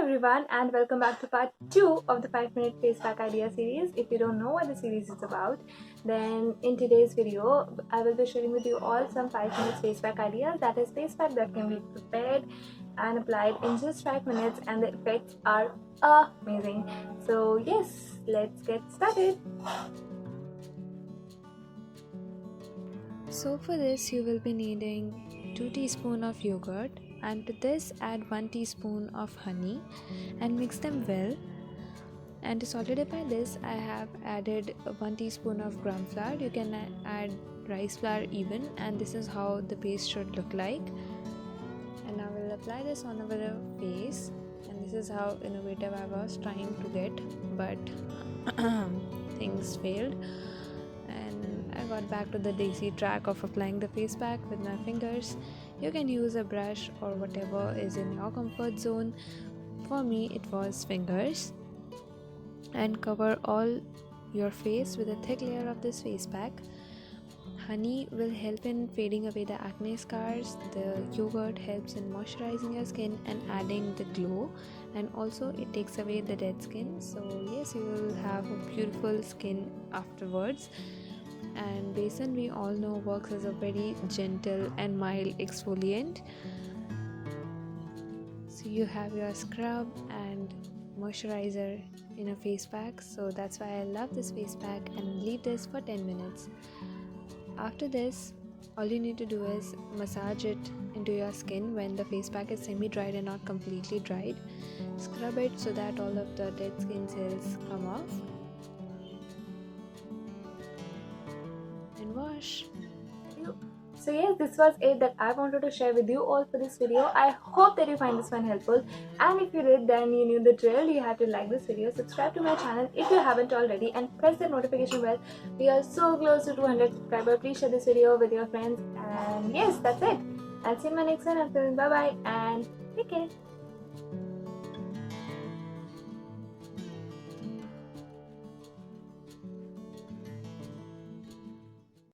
everyone, and welcome back to part 2 of the 5-minute face pack idea series. If you don't know what the series is about, then in today's video I will be sharing with you all some 5-minute face pack ideas, that is face pack that can be prepared and applied in just 5 minutes, and the effects are amazing. So yes, let's get started. So for this you will be needing 2 teaspoons of yogurt, and to this add 1 teaspoon of honey and mix them well. And to solidify this I have added 1 teaspoon of gram flour. You can add rice flour even, and this is how the paste should look like. And now we'll apply this on our face, and this is how innovative I was trying to get, but things failed. I got back to the daisy track of applying the face pack with my fingers. You can use a brush or whatever is in your comfort zone. For me it was fingers. And cover all your face with a thick layer of this face pack. Honey will help in fading away the acne scars. The yogurt helps in moisturizing your skin and adding the glow, and also it takes away the dead skin. So yes, you will have a beautiful skin afterwards. And besan, we all know, works as a very gentle and mild exfoliant. So you have your scrub and moisturizer in a face pack, so that's why I love this face pack, and leave this for 10 minutes. After this, all you need to do is massage it into your skin when the face pack is semi-dried and not completely dried. Scrub it so that all of the dead skin cells come off. And wash. So yes, this was it that I wanted to share with you all for this video. I hope that you find this one helpful, and if you did, then you knew the drill. You have to like this video, subscribe to my channel if you haven't already, and press the notification bell. We are so close to 200 subscribers. Please share this video with your friends, and yes, that's it. I'll see you in my next one. Until then, bye bye and take care.